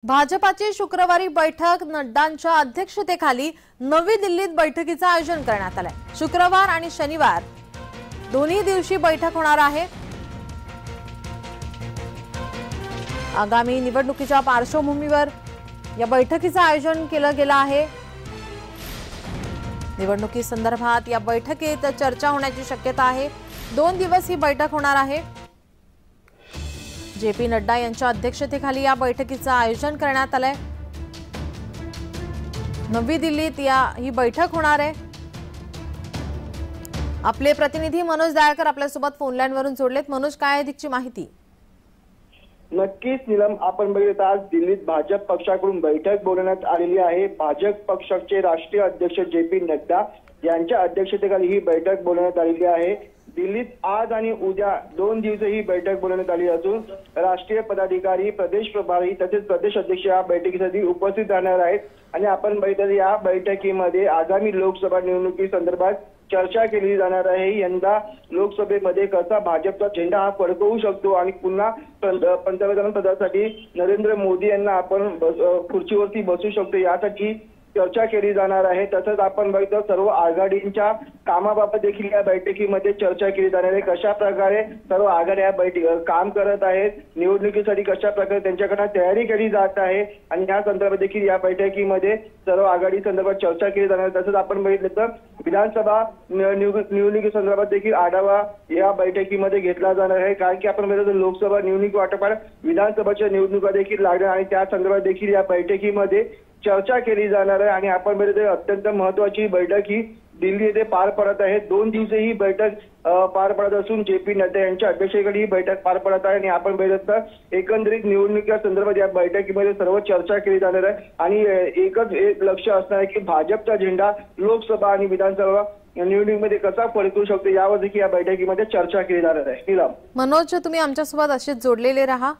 भाजपाची शुक्रवारी बैठक नड्डांच्या अध्यक्षतेखाली नवी दिल्लीत बैठकीचं आयोजन करण्यात आलंय। शुक्रवार आणि शनिवार दोन्ही दिवशी बैठक होणार आहे। आगामी निवडणुकीच्या पार्श्वभूमीवर या बैठकीचं आयोजन केलं गेलं आहे। निवडणुकी संदर्भात या बैठकीत चर्चा होण्याची शक्यता आहे। 2 दिवस ही बैठक होणार आहे। जेपी नड्डा यांच्या अध्यक्षतेखाली या बैठकीचं आयोजन करण्यात आलंय। नवी दिल्लीत ही बैठक होणार आहे। आपले प्रतिनिधी मनोज दायकर आपल्यासोबत फोन लाईन वरून जोडलेत। मनोज, काय अधिकची माहिती? नक्कीच नीलम, आपण बघितलं आज दिल्लीत भाजप पक्षाकडून बैठक बोलवण्यात आलेली आहे। भाजप पक्षाचे राष्ट्रीय अध्यक्ष जेपी नड्डा यांच्या अध्यक्षतेखाली ही बैठक बोलवण्यात आलेली आहे। दिल्लीत आज आणि उद्या 2 दिवस ही बैठक बोलवण्यात आली असून राष्ट्रीय पदाधिकारी, प्रदेश प्रभारी तसेच प्रदेश अध्यक्ष या बैठकीसाठी उपस्थित राहणार आहेत। आणि आपण बघितलं या बैठकीमध्ये आगामी लोकसभा निवडणुकी संदर्भात चर्चा केली जाणार आहे। यंदा लोकसभेमध्ये कसा भाजपचा झेंडा हा फडकवू शकतो आणि पुन्हा पंतप्रधान पदासाठी नरेंद्र मोदी यांना आपण खुर्चीवरती बसू शकतो यासाठी चर्चा केली जाणार आहे। तसंच आपण बघितलं सर्व आघाडींच्या कामाबाबत देखील या बैठकीमध्ये चर्चा केली जाणार आहे। कशा प्रकारे सर्व आघाड्या काम करत आहेत, निवडणुकीसाठी कशा प्रकारे त्यांच्याकडे तयारी केली जात आहे आणि या संदर्भात देखील या बैठकीमध्ये सर्व आघाडी संदर्भात चर्चा केली जाणार आहे। तसंच आपण बघितलं तर विधानसभा निवडणुकी संदर्भात देखील आढावा या बैठकीमध्ये घेतला जाणार आहे। कारण की आपण बघितलं लोकसभा निवडणूक वाटोपाठ विधानसभाच्या निवडणुका देखील लागणार आणि त्या संदर्भात देखील या बैठकीमध्ये चर्चा केली जाणार आहे। आणि आपण बघितलं अत्यंत महत्त्वाची बैठक ही दिल्ली येथे पार पडत आहे। 2 दिवस ही बैठक पार पडत असून जेपी नड्डा यांच्या अध्यक्षतेखाली ही बैठक पार पडत आहे। आणि आपण बघितलं एकंदरीत निवडणुकीच्या संदर्भात या बैठकीमध्ये सर्व चर्चा केली जाणार आहे आणि एकच लक्ष असणार आहे की भाजपचा झेंडा लोकसभा आणि विधानसभा निवडणुकीमध्ये कसा फडकू शकतो यावर देखील या बैठकीमध्ये चर्चा केली जाणार आहे। मनोज, तुम्ही आमच्यासोबत असेच जोडलेले राहा।